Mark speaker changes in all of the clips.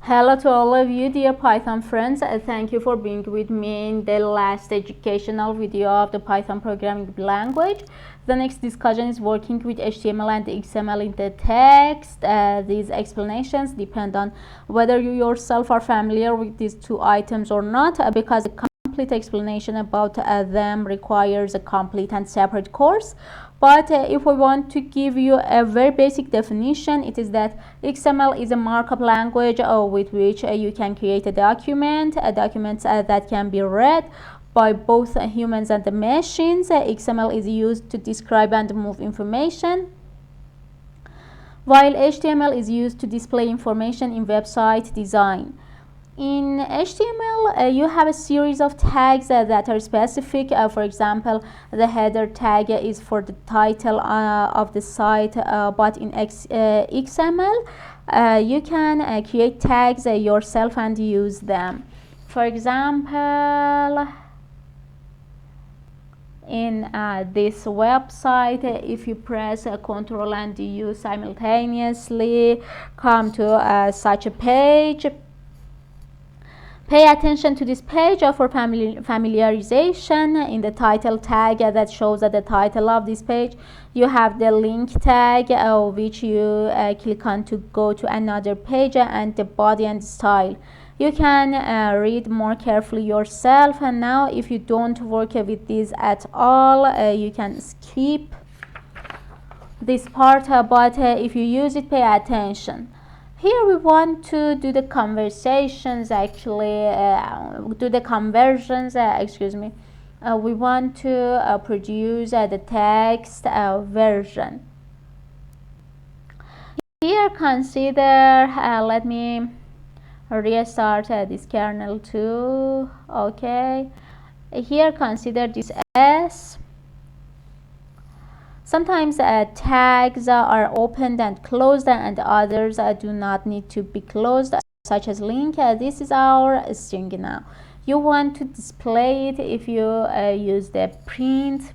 Speaker 1: Hello to all of you, dear Python friends. Thank you for being with me in the last educational video of the Python programming language. The next discussion is working with HTML and XML in the text. These explanations depend on whether you yourself are familiar with these two items or not, because a complete explanation about them requires a complete and separate course. But if we want to give you a very basic definition, it is that XML is a markup language with which you can create a document that can be read by both humans and the machines. XML is used to describe and move information, while HTML is used to display information in website design. In HTML, you have a series of tags that are specific. For example, the header tag is for the title of the site, but in XML, you can create tags yourself and use them. For example, in this website, if you press Ctrl and U simultaneously, come to such a page. Pay attention to this page for familiarization. In the title tag that shows the title of this page, you have the link tag which you click on to go to another page, and the body and style. You can read more carefully yourself, and now if you don't work with these at all, you can skip this part, but if you use it, pay attention. Here we want to do the conversions, do the conversions, we want to produce the text version. Here consider, let me restart this kernel too. Okay, here consider this S. Sometimes tags are opened and closed, and others do not need to be closed, such as link. This is our string now. You want to display it if you use the print.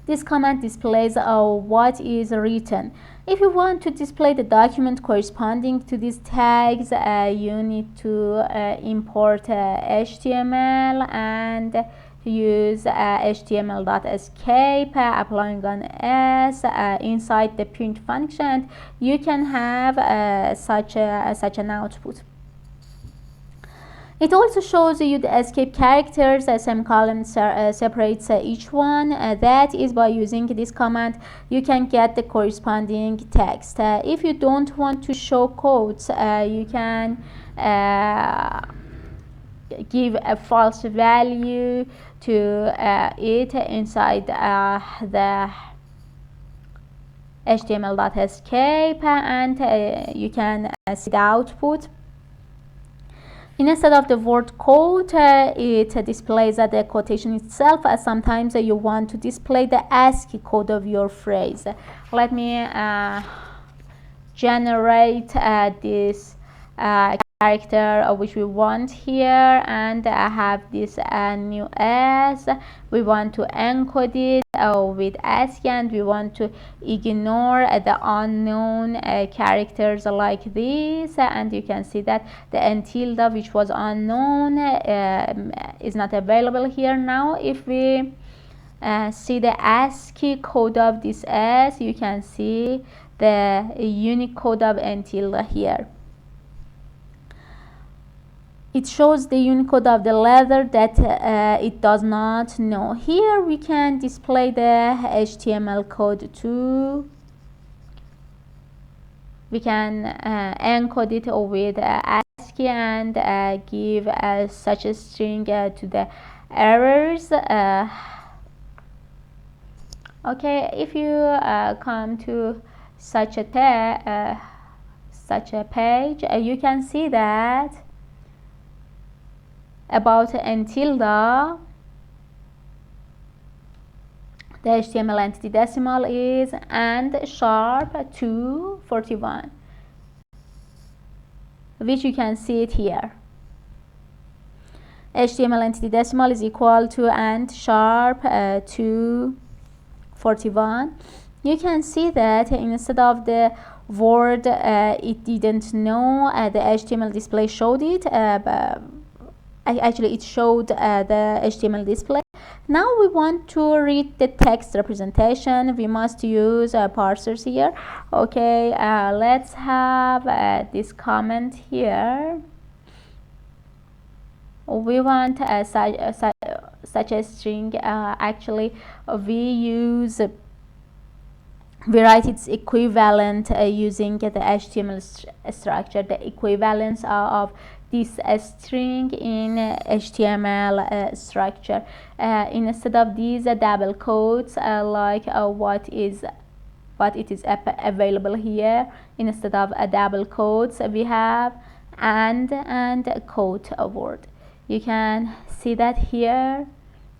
Speaker 1: This command displays what is written. If you want to display the document corresponding to these tags, you need to import HTML and use html.escape, applying on s inside the print function. You can have such an output. It also shows you the escape characters. A semicolon separates each one. That is, by using this command, you can get the corresponding text. If you don't want to show quotes, you can give a false value to it inside the html.escape, and you can see the output. Instead of the word quote, it displays the quotation itself. Sometimes you want to display the ASCII code of your phrase. Let me generate this character which we want here, and I have this new S. We want to encode it with ASCII, and we want to ignore the unknown characters like this, and you can see that the N tilde, which was unknown, is not available here. Now if we see the ASCII code of this S, you can see the unique code of N tilde here. It shows the Unicode of the letter that it does not know. Here we can display the HTML code too. We can encode it with ASCII and give such a string to the errors. Okay, if you come to such a page, you can see that about N tilde, the HTML entity decimal is &241, which you can see it here. HTML entity decimal is equal to &241. You can see that instead of the word it didn't know, the HTML display showed it. Actually, it showed the HTML display. Now we want to read the text representation. We must use parsers here. Okay, let's have this comment here. We want such a string. Actually, we write its equivalent using the HTML structure, the equivalence of this string in HTML structure. Instead of these double quotes, like what it is available here, instead of double quotes, we have and quote word. You can see that here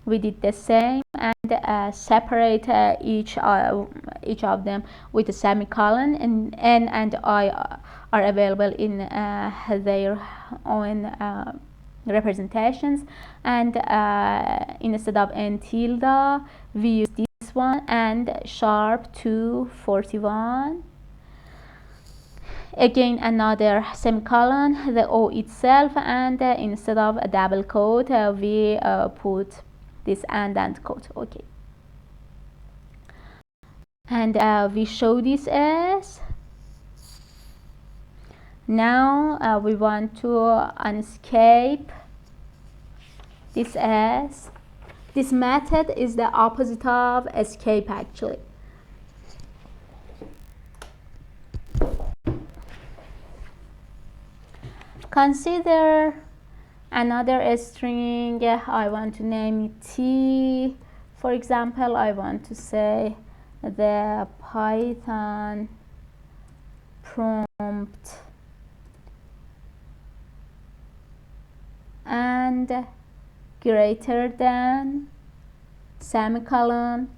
Speaker 1: we did the same, and separate each of them with a semicolon, and N and I are available in their own representations, and instead of N tilde we use this one, and sharp 241, again another semicolon, the O itself, and instead of a double quote we put this and quote. Okay, and we show this as. Now we want to unescape this as. This method is the opposite of escape actually. Consider another string. I want to name it T. For example, I want to say the Python prompt and greater than semicolon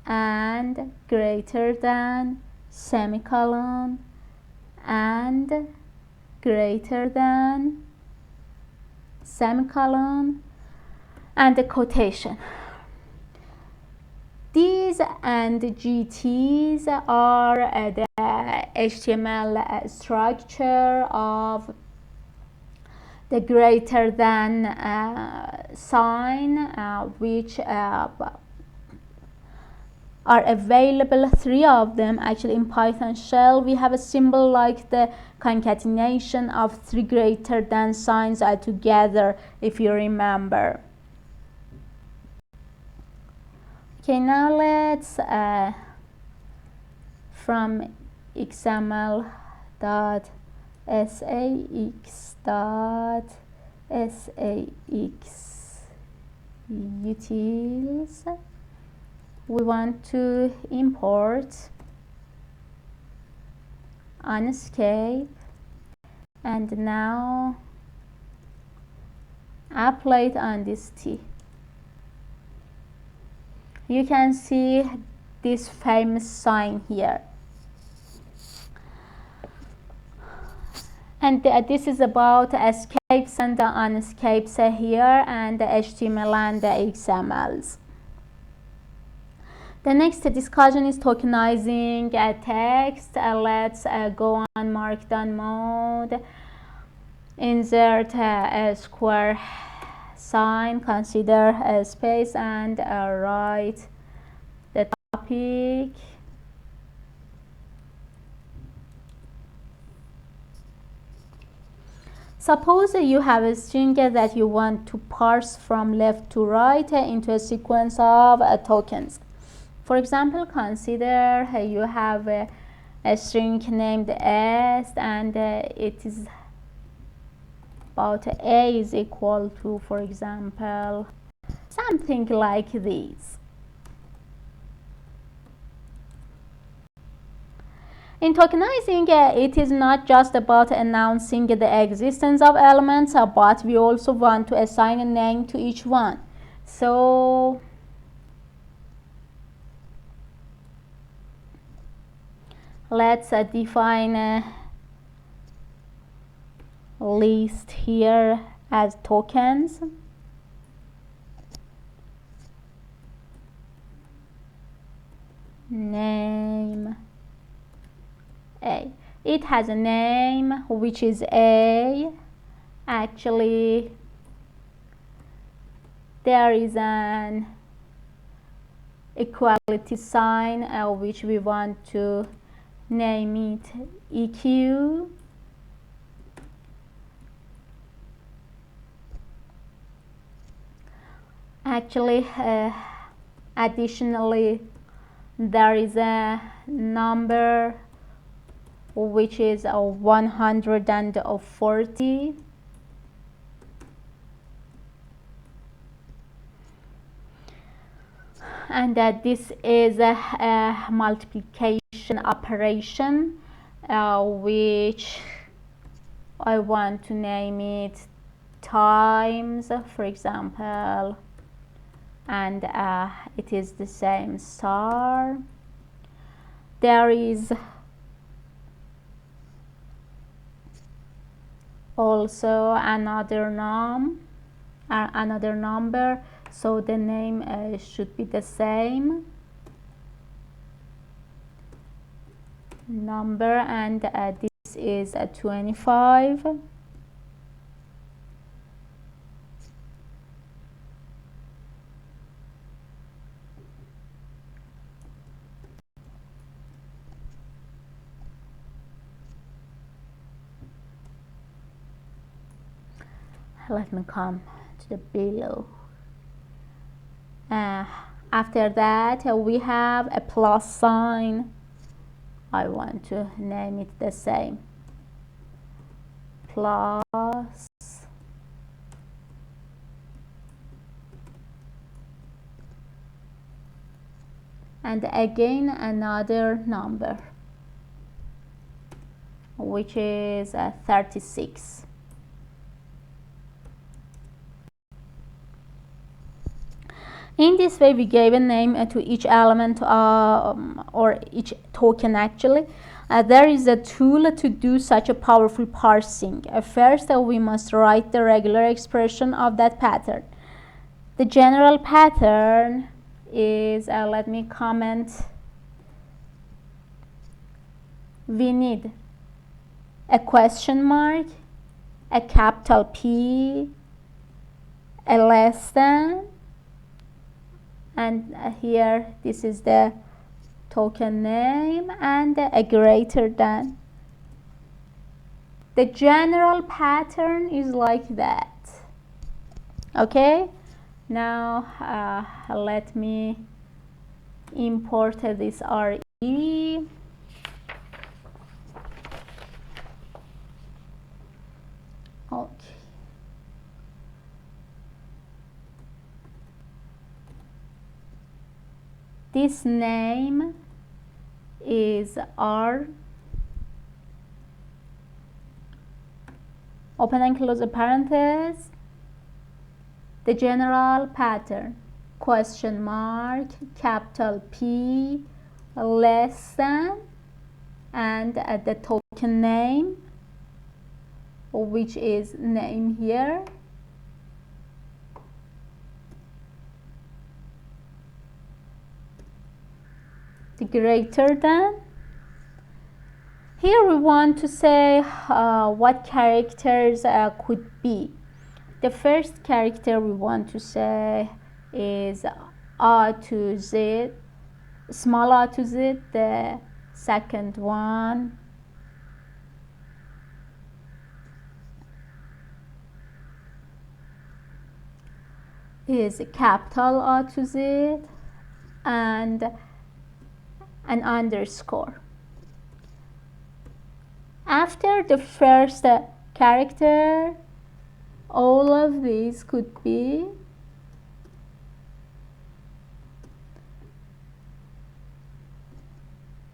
Speaker 1: and greater than semicolon and greater than semicolon and the quotation. These and GTs are the HTML structure of the greater than sign, which are available, 3 of them actually in Python shell. We have a symbol like the concatenation of 3 greater than signs together, if you remember. Okay, now let's from xml.sax.sax utils, we want to import unescape, and now apply it on this T. You can see this famous sign here, and this is about escapes and the unescapes here, and the HTML and the XMLs. The next discussion is tokenizing text. Let's go on Markdown mode. Insert a square sign, consider a space, and write the topic. Suppose you have a string that you want to parse from left to right into a sequence of tokens. For example, consider you have a string named S, and it is about A is equal to, for example, something like this. In tokenizing, it is not just about announcing the existence of elements, but we also want to assign a name to each one. So let's define a list here as tokens. Name A. It has a name which is A. Actually, there is an equality sign which we want to name it EQ. Actually, additionally, there is a number which is 140, and that this is a multiplication operation which I want to name it times, for example, and it is the same star. There is also another number, so the name should be the same number, and this is 25. Let me come to the below. After that, we have a plus sign. I want to name it the same. Plus and again another number which is 36. In this way, we gave a name to each element or each token actually. There is a tool to do such a powerful parsing. First, we must write the regular expression of that pattern. The general pattern is, let me comment, we need a question mark, a capital P, a less than, and here this is the token name, and a greater than. The general pattern is like that. Okay, now let me import this RE. Okay. This name is R, open and close a parenthesis, the general pattern, question mark, capital P, less than, and the token name, which is name here, the greater than. Here we want to say what characters could be. The first character we want to say is A to Z, small a to Z. The second one is capital A to Z and an underscore. After the first character, all of these could be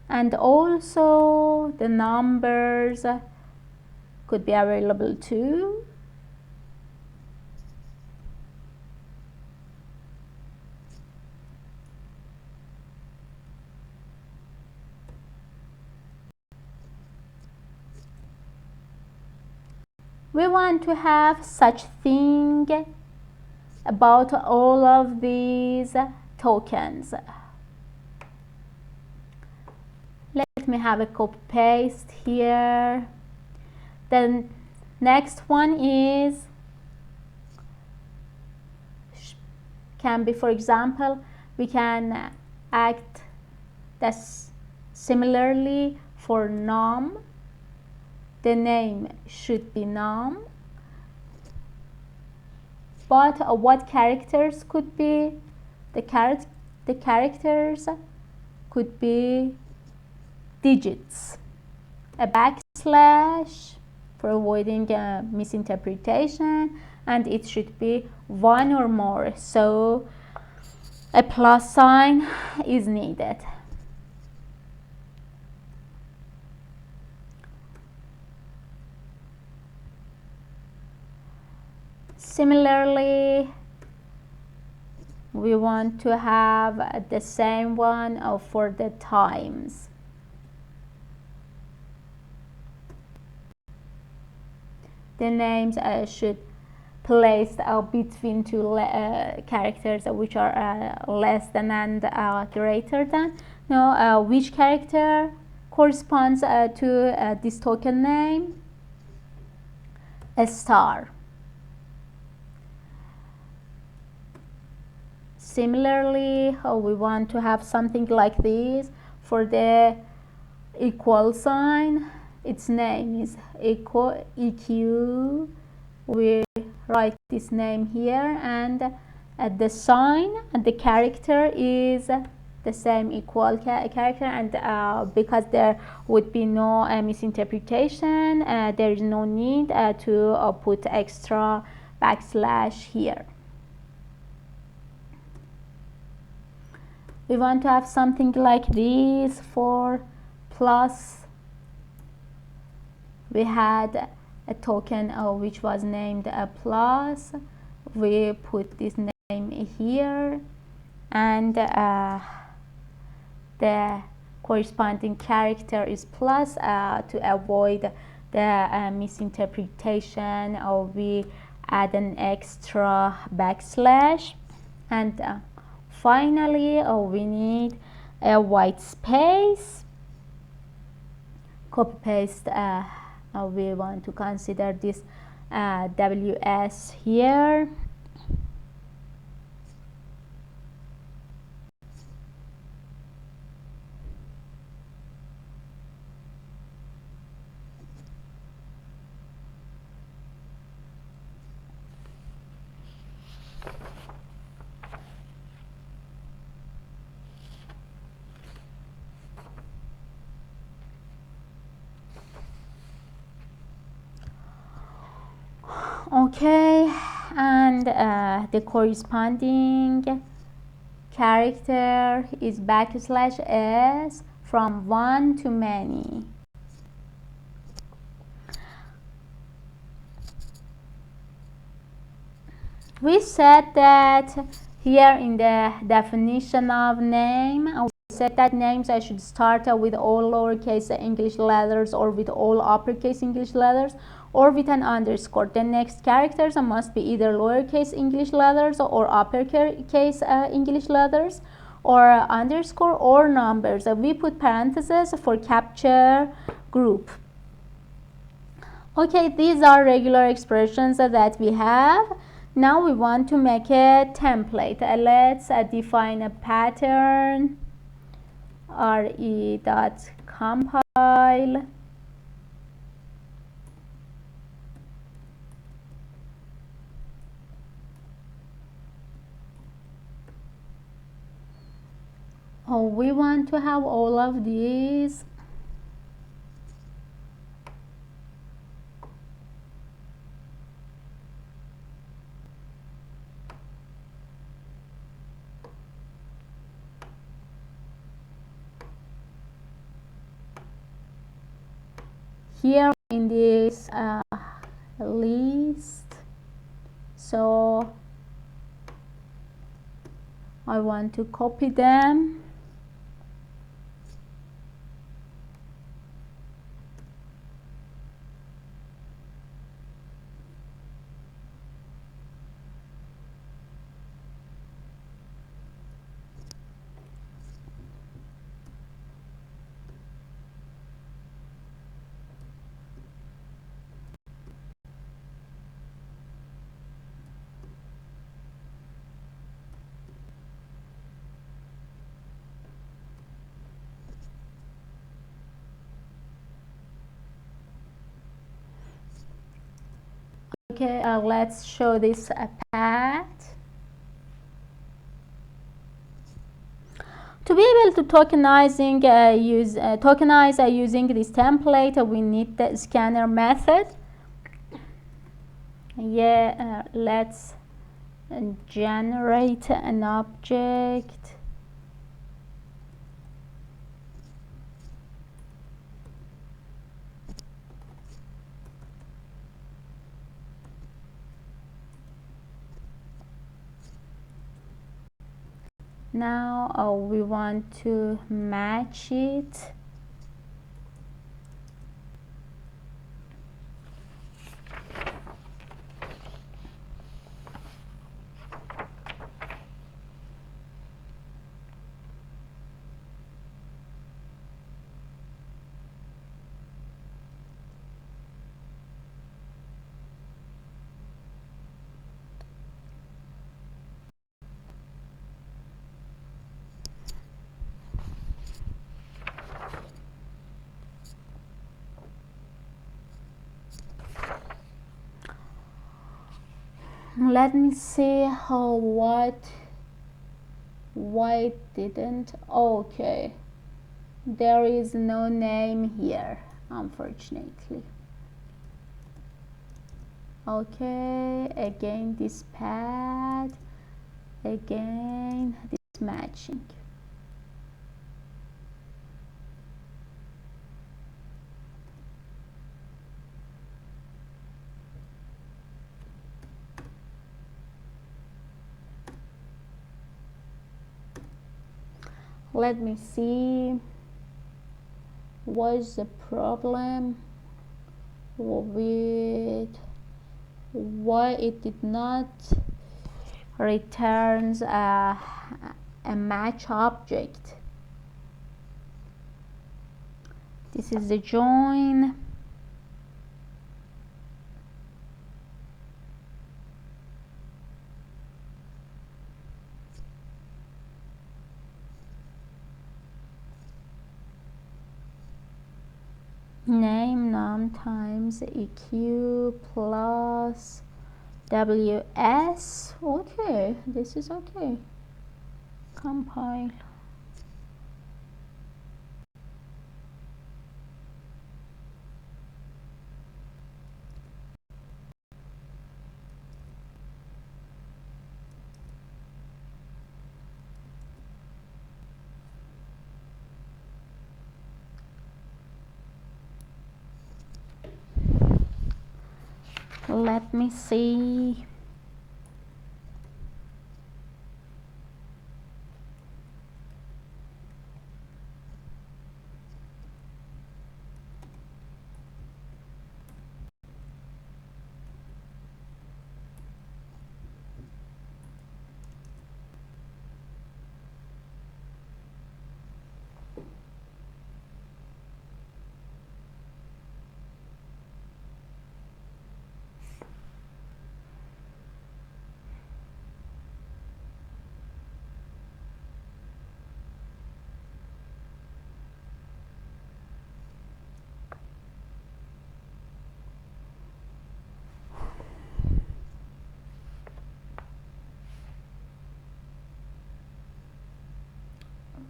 Speaker 1: and also the numbers could be available too. We want to have such thing about all of these tokens. Let me have a copy paste here. Then next one is can be, for example, we can act that's similarly for Nom. The name should be Nom, but what characters could be? The characters could be digits, a backslash for avoiding misinterpretation, and it should be one or more, so a plus sign is needed. Similarly, we want to have the same one for the times. The names should place between two characters which are less than and greater than. Now, which character corresponds to this token name? A star. Similarly, we want to have something like this for the equal sign. Its name is EQ. We write this name here, and the sign and the character is the same equal character, and because there would be no misinterpretation, there is no need to put extra backslash here. We want to have something like this for plus. We had a token which was named a plus. We put this name here, and the corresponding character is plus to avoid the misinterpretation, or we add an extra backslash. And finally, we need a white space. Copy paste. We want to consider this WS here. Okay, and the corresponding character is backslash s from one to many. We said that here in the definition of name, we said that names should start with all lowercase English letters, or with all uppercase English letters, or with an underscore. The next characters must be either lowercase English letters or uppercase English letters, or underscore, or numbers. We put parentheses for capture group. Okay, these are regular expressions that we have. Now we want to make a template. Let's define a pattern. re.compile. We want to have all of these. Here in this list, so I want to copy them. Okay, let's show this path. To be able to tokenize using this template, we need the scanner method. Yeah, let's generate an object. Now we want to match it. Let me see why it didn't. Okay, there is no name here, unfortunately. Okay, again this path, again this matching. Let me see what's the problem with why it did not returns a match object. This is the join. Name num times eq plus ws. Okay, this is okay. Compile. Let me see.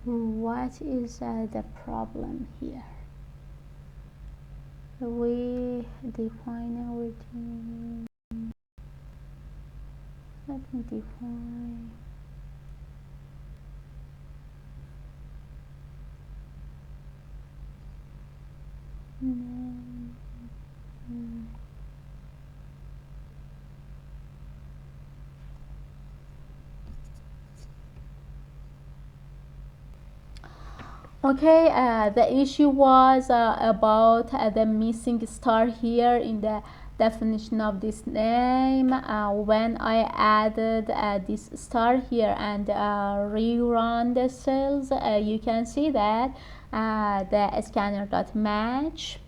Speaker 1: What is the problem here? We define our team. Let me define. Okay, the issue was about the missing star here in the definition of this name. When I added this star here and rerun the cells, you can see that the scanner.match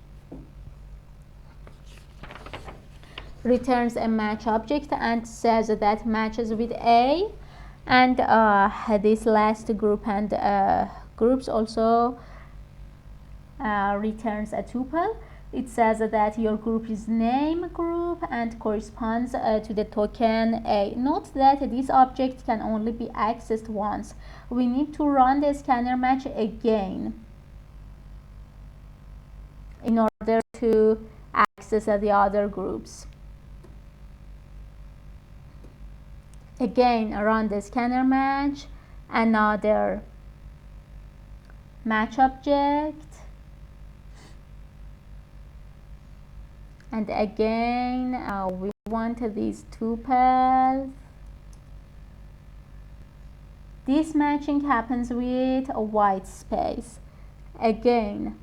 Speaker 1: returns a match object and says that matches with A, and this last group and groups also returns a tuple. it says that your group is name group and corresponds to the token A. Note that this object can only be accessed once. We need to run the scanner match again in order to access the other groups. Again, run the scanner match, another match object, and again we want these tuples. This matching happens with a white space. Again,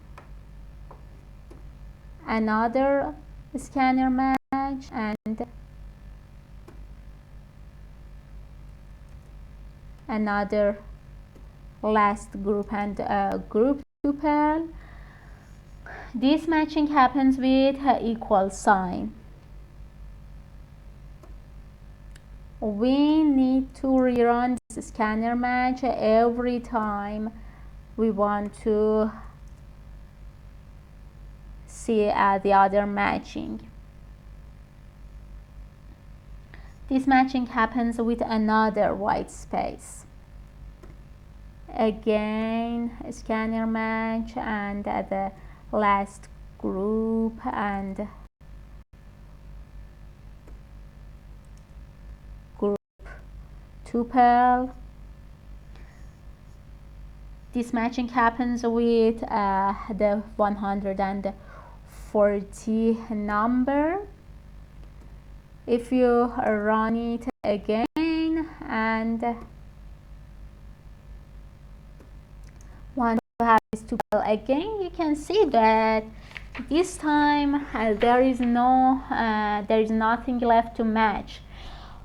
Speaker 1: another scanner match and another last group and group tuple. This matching happens with equal sign. We need to rerun this scanner match every time we want to see the other matching. This matching happens with another white space. Again, scanner match and the last group and group tuple. This matching happens with the 140 number. If you run it again and want to have this tuple again, you can see that this time there is nothing left to match.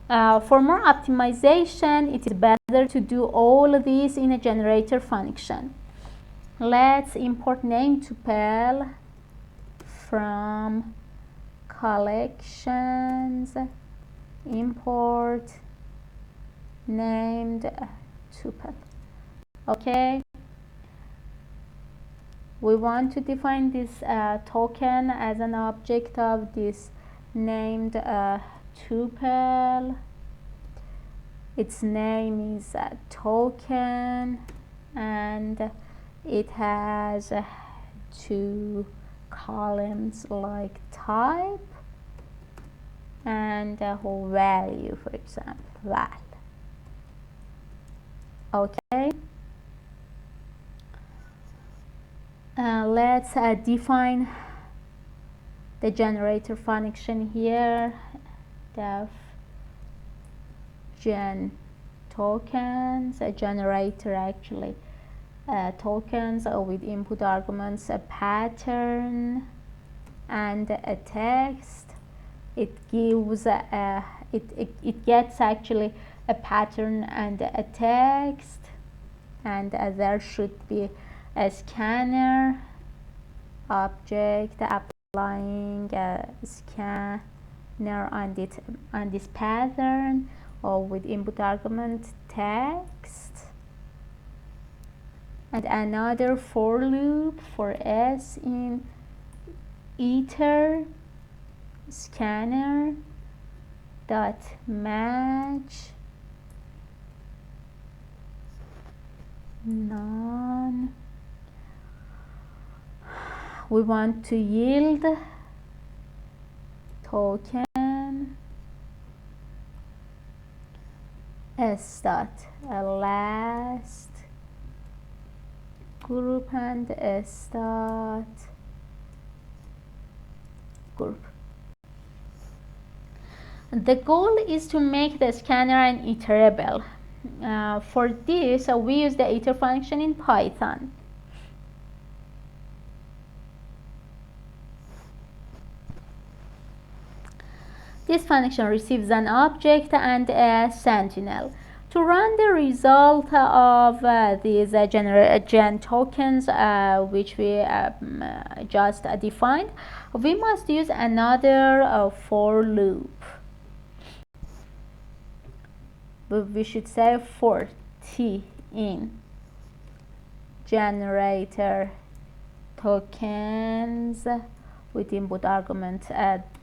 Speaker 1: For more optimization, it is better to do all of these in a generator function. Let's import name tuple from collections, import named tuple. Okay, we want to define this token as an object of this named tuple. Its name is token and it has two columns like type and value, for example, val. Okay, let's define the generator function here. Def gen tokens, a generator actually tokens with input arguments a pattern and a text. It gives it gets actually a pattern and a text, and there should be a scanner object applying a scanner on this pattern or with input argument text, and another for loop for s in iter scanner dot match none. We want to yield token s dot last group and s dot group. The goal is to make the scanner an iterable. For this, we use the iter function in Python. This function receives an object and a sentinel. To run the result of these gen tokens which we just defined, we must use another for loop. We should say for t in generator tokens with input argument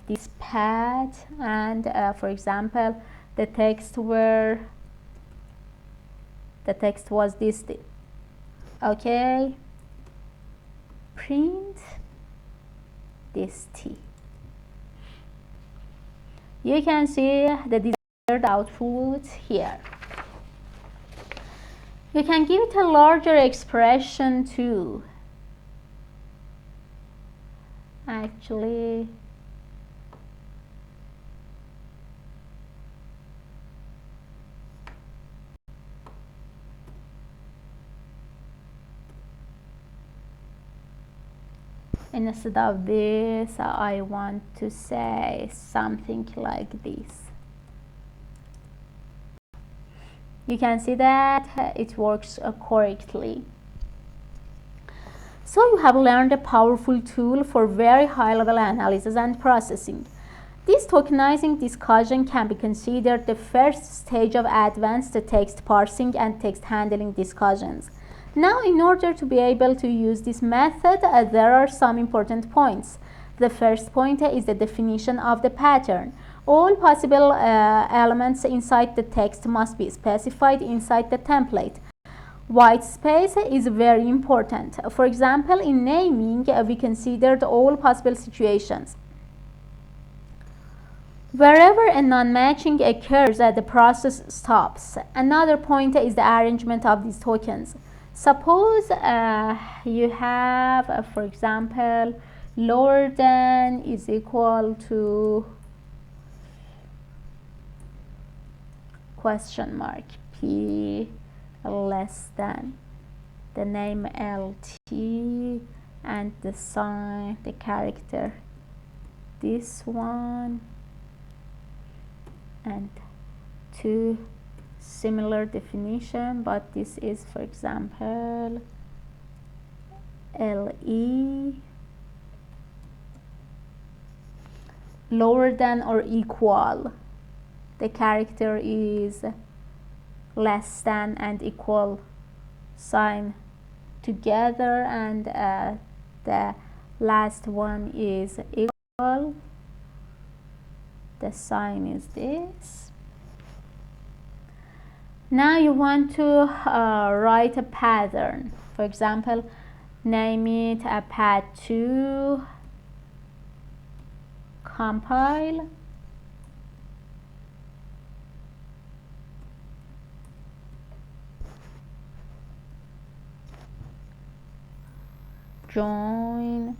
Speaker 1: this path, and for example the text was this, okay, print this T. You can see the desired output here. You can give it a larger expression too. Actually, instead of this, I want to say something like this. You can see that it works correctly. So you have learned a powerful tool for very high-level analysis and processing. This tokenizing discussion can be considered the first stage of advanced text parsing and text handling discussions. Now, in order to be able to use this method, there are some important points. The first point is the definition of the pattern. All possible elements inside the text must be specified inside the template. White space is very important. For example, in naming, we considered all possible situations. Wherever a non-matching occurs, the process stops. Another point is the arrangement of these tokens. Suppose you have, for example, lower than is equal to question mark P less than the name LT and the sign, the character, this one, and two similar definition, but this is, for example, LE lower than or equal. The character is less than and equal sign together, and the last one is equal. The sign is this. Now you want to write a pattern. For example, name it a path2, compile, join.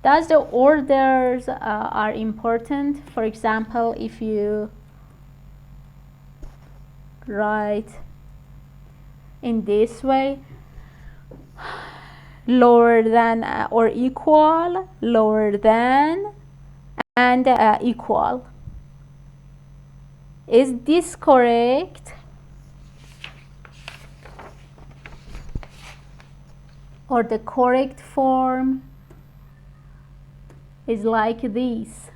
Speaker 1: Thus the orders are important. For example, if you write in this way, lower than or equal, lower than, and equal. Is this correct? Or the correct form is like this,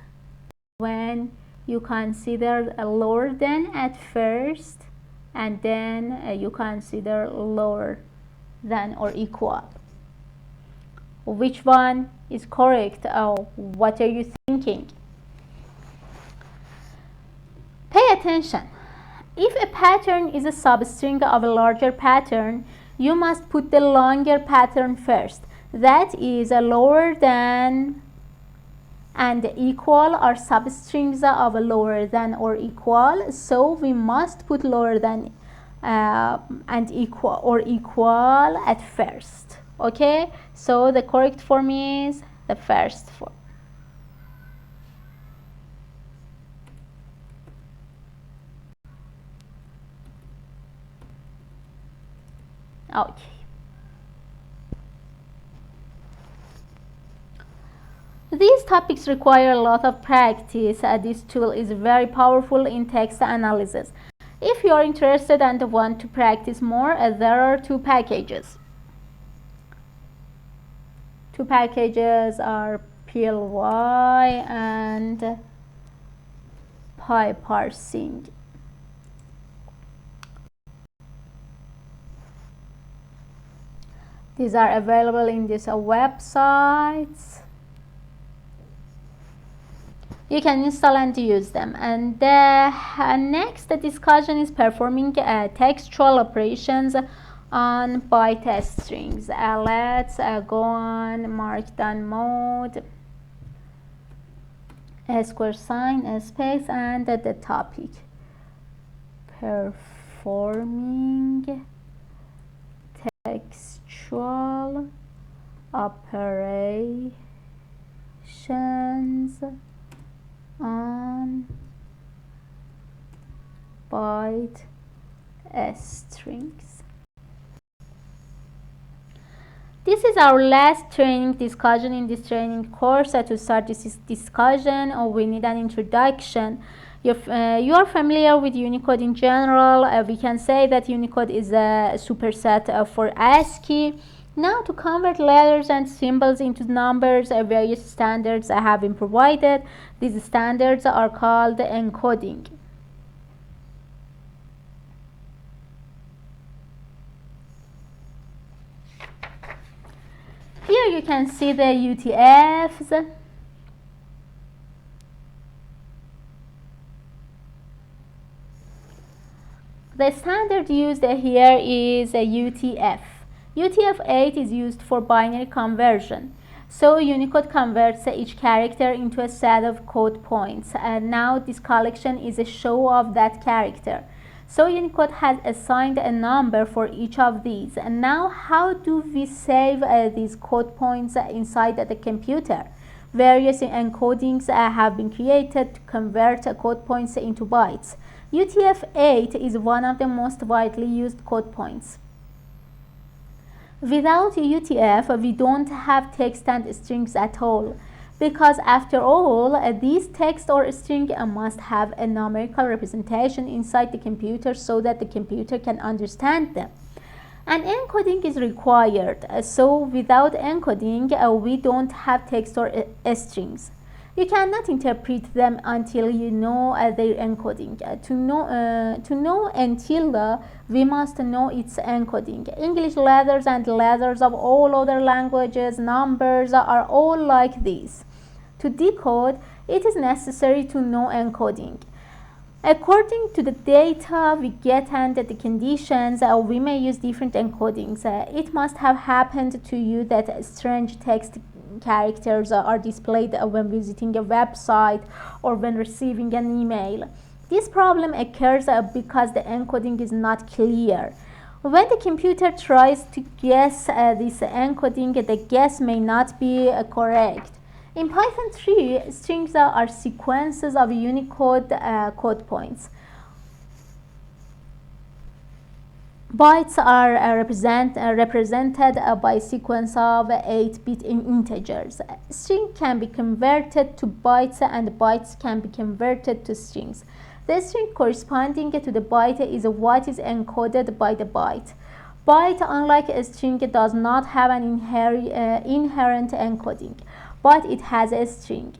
Speaker 1: when you consider a lower than at first, and then you consider lower than or equal. Which one is correct? What are you thinking? Pay attention. If a pattern is a substring of a larger pattern, you must put the longer pattern first. That is, a lower than and equal are substrings of a lower than or equal, so we must put lower than and equal or equal at first. Okay, so the correct form is the first form. Okay. These topics require a lot of practice. This tool is very powerful in text analysis. If you are interested and want to practice more, there are two packages. Two packages are PLY and PyParsing. These are available in these websites. You can install and use them. And the next discussion is performing textual operations on byte strings. Let's go on Markdown mode, a square sign, a space, and the topic. Performing textual operations on byte strings. This is our last training discussion in this training course. To start this discussion, we need an introduction. You are familiar with Unicode in general. We can say that Unicode is a superset for ASCII. Now, to convert letters and symbols into numbers, various standards have been provided. These standards are called encoding. Here you can see the UTFs. The standard used here is a UTF. UTF-8 is used for binary conversion. So Unicode converts each character into a set of code points. And now this collection is a show of that character. So Unicode has assigned a number for each of these. And now how do we save these code points inside the computer? Various encodings have been created to convert code points into bytes. UTF-8 is one of the most widely used code points. Without UTF, we don't have text and strings at all, because after all, these text or string must have a numerical representation inside the computer so that the computer can understand them. And encoding is required, so without encoding, we don't have text or strings. You cannot interpret them until you know their encoding. To know until we must know its encoding. English letters and letters of all other languages, numbers are all like this. To decode, it is necessary to know encoding. According to the data we get and the conditions, we may use different encodings. It must have happened to you that strange text characters are displayed when visiting a website or when receiving an email. This problem occurs because the encoding is not clear. When the computer tries to guess this encoding, the guess may not be correct. In Python 3, strings are sequences of Unicode code points. Bytes are represented by a sequence of 8-bit integers. String can be converted to bytes and bytes can be converted to strings. The string corresponding to the byte is what is encoded by the byte. Byte, unlike a string, does not have an inherent encoding, but it has a string.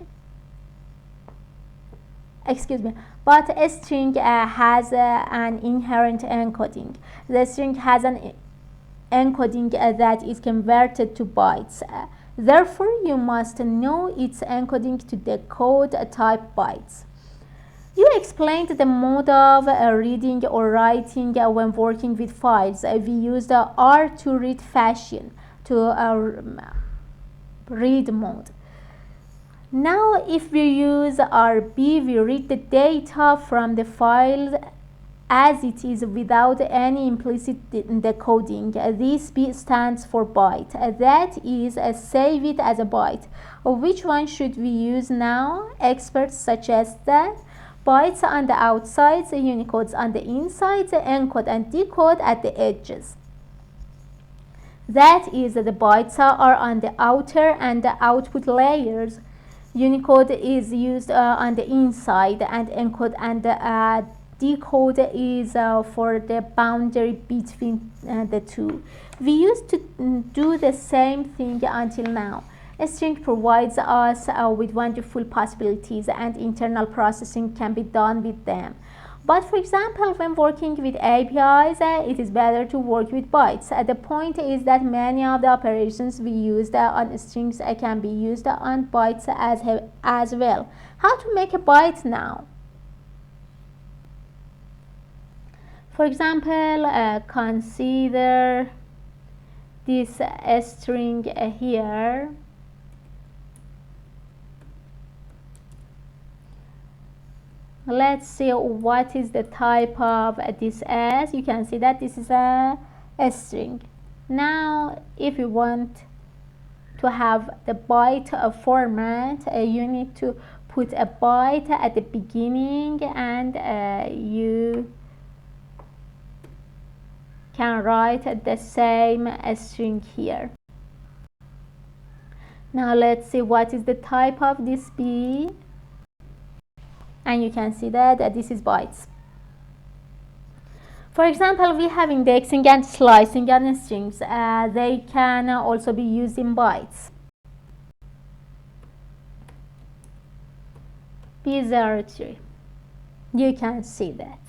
Speaker 1: But a string has an inherent encoding. The string has an encoding that is converted to bytes. Therefore, you must know its encoding to decode type bytes. You explained the mode of reading or writing when working with files. We used the R to read fashion to read mode. Now, if we use RB, we read the data from the file as it is without any implicit decoding. This B stands for byte. That is, save it as a byte. Which one should we use now? Experts suggest that bytes on the outsides, Unicodes on the insides, encode and decode at the edges. That is, the bytes are on the outer and the output layers. Unicode is used on the inside, and encode and decode is for the boundary between the two. We used to do the same thing until now. A string provides us with wonderful possibilities, and internal processing can be done with them. But for example, when working with APIs, it is better to work with bytes. The point is that many of the operations we use on strings can be used on bytes as well. How to make a byte now? For example, consider this string here. Let's see what is the type of this as. You can see that this is a string. Now if you want to have the byte format, you need to put a byte at the beginning, and you can write the same string here. Now let's see what is the type of this be, and you can see that this is bytes. For example, we have indexing and slicing on strings. They can also be used in bytes. B03. You can see that.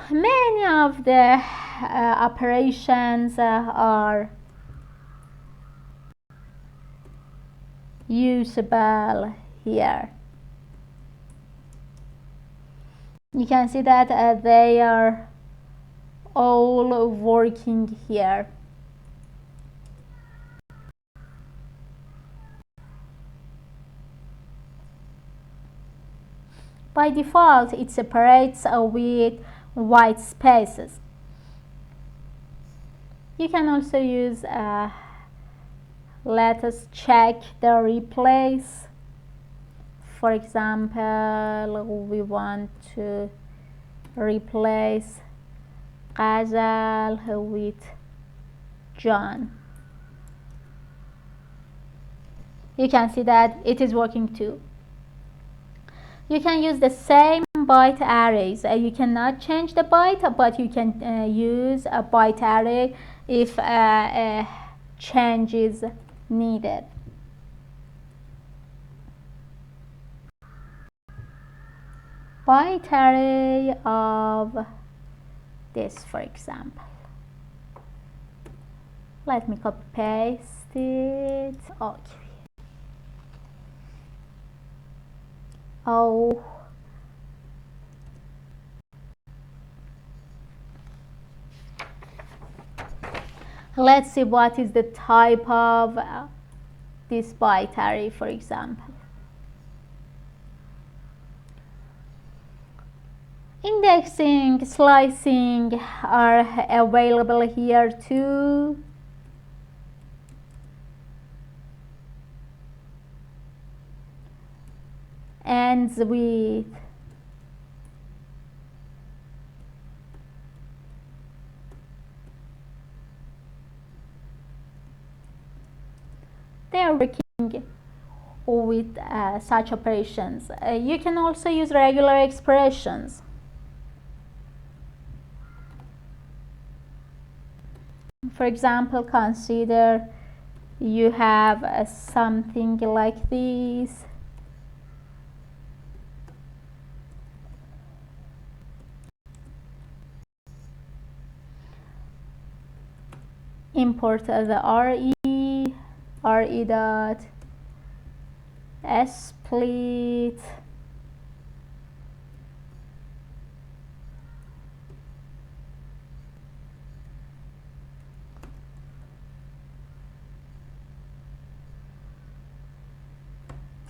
Speaker 1: Many of the operations are usable here. You can see that they are all working here. By default, it separates with white spaces. You can also use let us check the replace. For example, we want to replace Ghazal with John. You can see that it is working too. You can use the same byte arrays. You cannot change the byte, but you can use a byte array if a change is needed. Byte array of this, for example. Let me copy paste it. Okay. Oh, let's see what is the type of this byte array, for example. Indexing, slicing are available here too. Ends with they are working with such operations. You can also use regular expressions. For example, consider you have something like this. Import the re dot split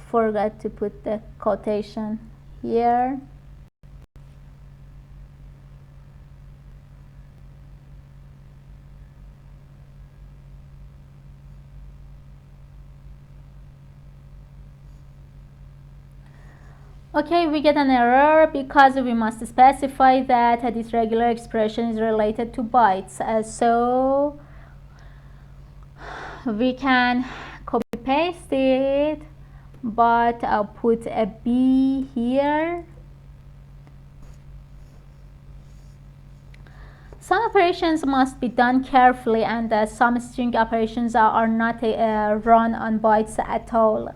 Speaker 1: forgot to put the quotation here. Okay, we get an error because we must specify that this regular expression is related to bytes. So we can copy paste it, but I'll put a B here. Some operations must be done carefully, and some string operations are not run on bytes at all.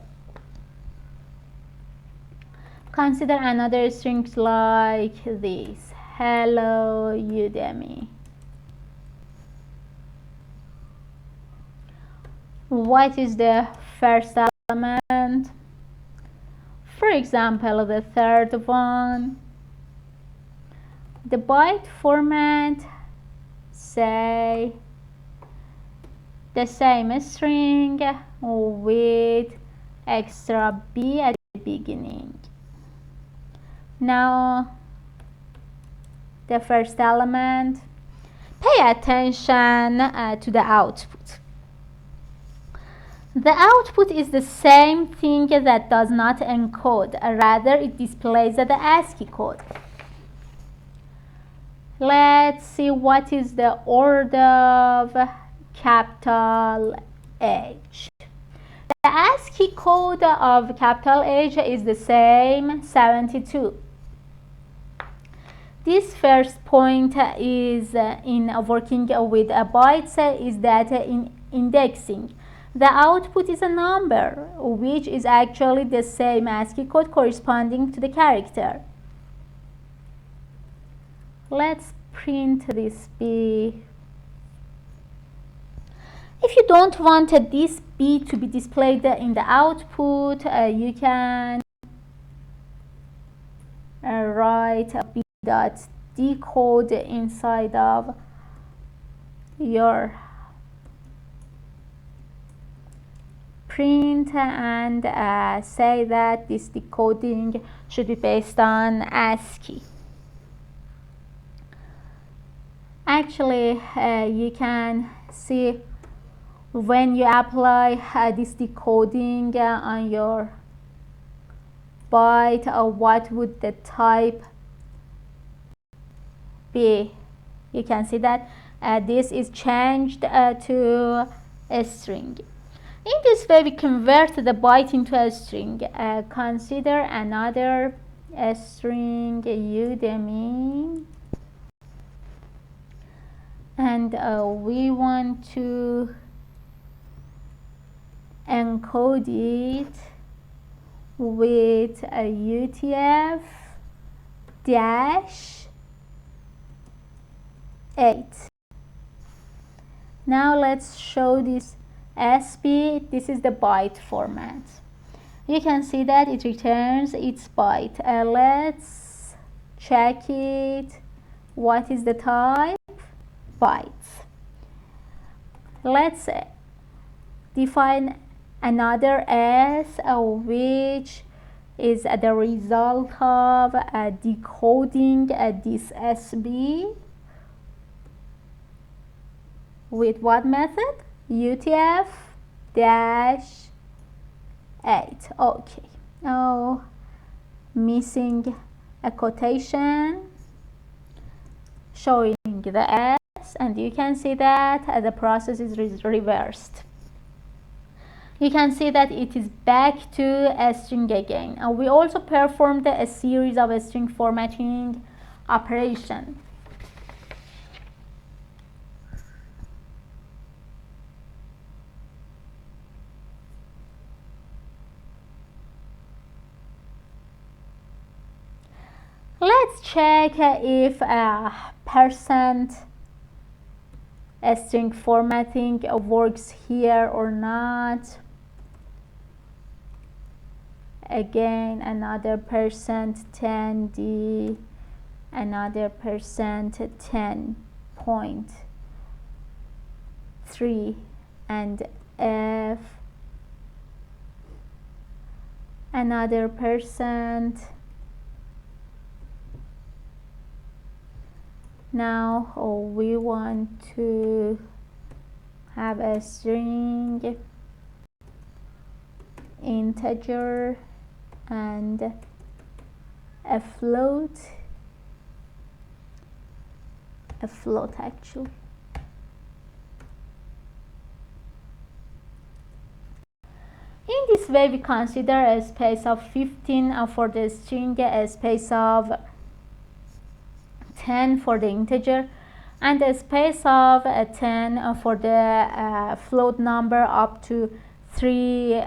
Speaker 1: Consider another string like this. Hello Udemy. What is the first element? For example, the third one. The byte format, say the same string with extra b at the beginning. Now the first element, pay attention to the output. The output is the same thing that does not encode, rather it displays the ASCII code. Let's see what is the order of capital H. The ASCII code of capital H is the same, 72. This first point is in working with bytes is that in indexing, the output is a number, which is actually the same ASCII code corresponding to the character. Let's print this B. If you don't want this B to be displayed in the output, you can write a B dot decode inside of your print and say that this decoding should be based on ASCII. Actually, you can see when you apply this decoding on your byte, what would the type be. You can see that this is changed to a string. In this way, we convert the byte into a string. Consider another string Udemy. And we want to encode it with a UTF-8. Now let's show this SB. This is the byte format. You can see that it returns its byte. Let's check it. What is the type? Bytes. Let's define another S, which is the result of decoding this SB with what method? UTF-8. Okay. Now missing a quotation showing the S, and you can see that the process is reversed. You can see that it is back to a string again. And we also performed a series of string formatting operation. Let's check if percent string formatting works here or not. Again, another %10D, another %10.3, and F, another %. Now we want to have a string, integer, and a float actually. In this way, we consider a space of 15 for the string, a space of 10 for the integer, and a space of 10 for the float number up to 3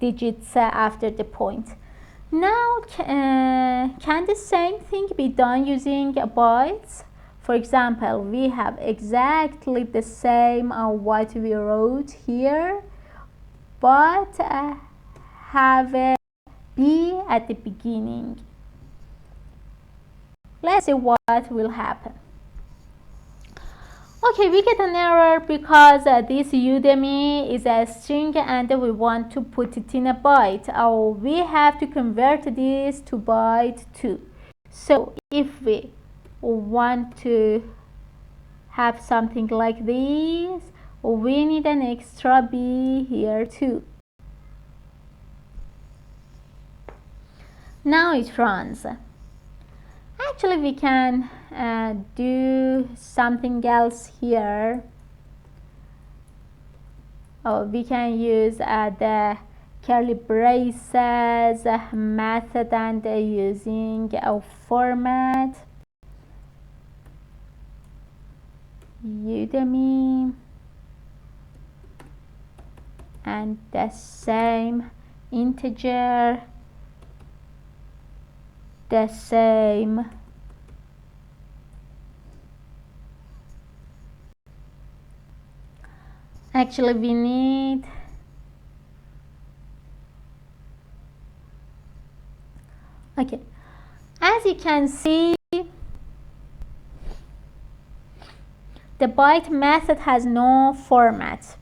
Speaker 1: digits after the point. Now, can the same thing be done using bytes? For example, we have exactly the same what we wrote here, but have a B at the beginning. Let's see what will happen. Okay, we get an error because this Udemy is a string and we want to put it in a byte. We have to convert this to byte too. So if we want to have something like this, we need an extra B here too. Now it runs. Actually, we can do something else here. We can use the curly braces method and using a format Udemy and the same integer, the same actually we need okay, as you can see, the byte method has no format.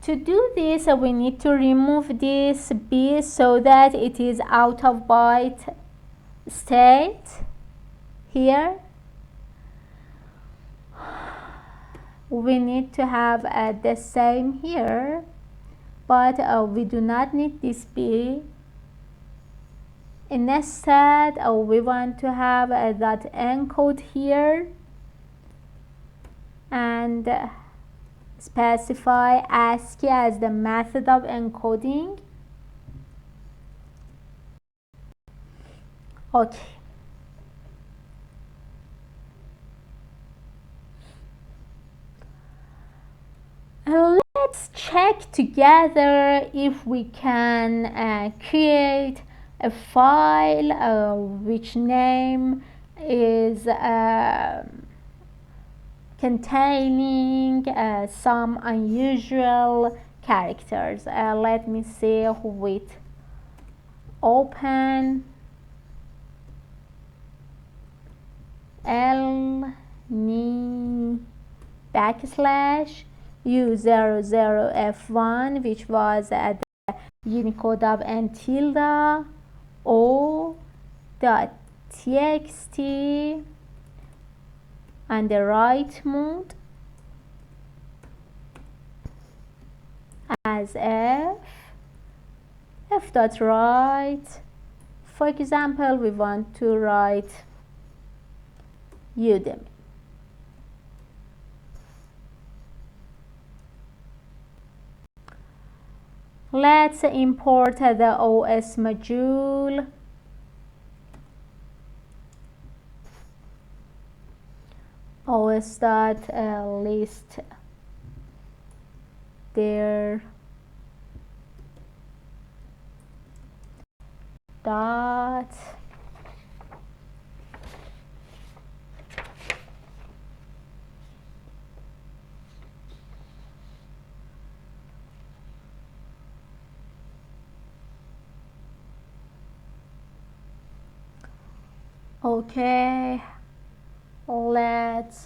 Speaker 1: To do this, we need to remove this B so that it is out of byte state here. We need to have the same here, but we do not need this B. Instead, we want to have that encode here and specify ASCII as the method of encoding. Okay. Let's check together if we can create a file which name is containing some unusual characters. Let me see with open /u00f1, which was the Unicode of n tilde o.txt and the write mode as f.write. For example, we want to write Udemy. Let's import the OS module. os.list there dot okay, let's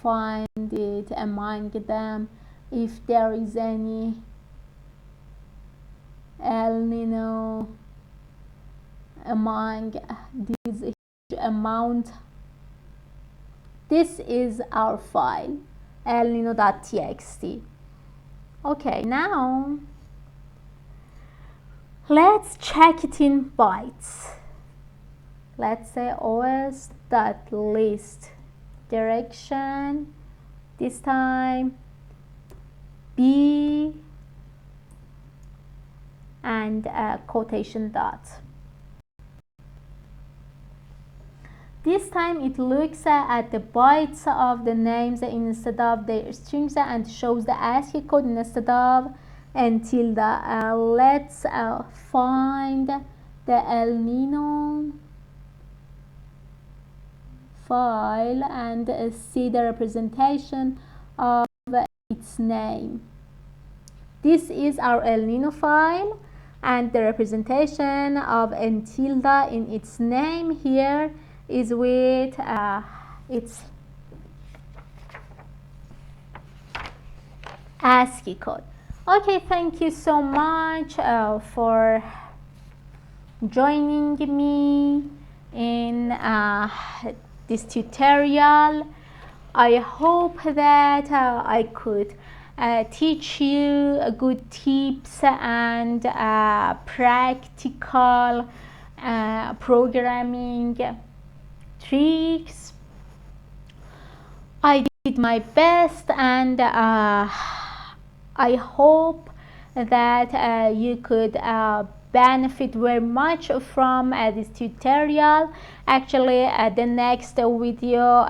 Speaker 1: find it among them if there is any El Nino among this huge amount. This is our file, elnino.txt. Okay, now let's check it in bytes. Let's say os.list direction, this time B and a quotation dot. This time it looks at the bytes of the names instead of the strings and shows the ASCII code instead of n tilde. Let's find the El Nino file and see the representation of its name. This is our El Nino file, and the representation of N tilde in its name here is with its ASCII code. Okay, thank you so much for joining me in this tutorial. I hope that I could teach you good tips and practical programming tricks. I did my best, and I hope that you could benefit very much from this tutorial. Actually, the next video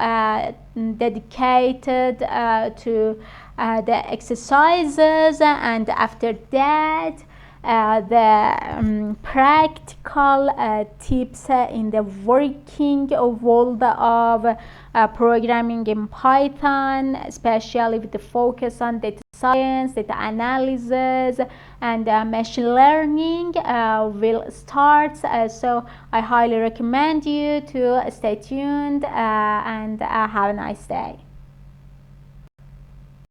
Speaker 1: dedicated to the exercises, and after that the practical tips in the working world of programming in Python, especially with the focus on data science, data analysis, and machine learning will start. So I highly recommend you to stay tuned and have a nice day.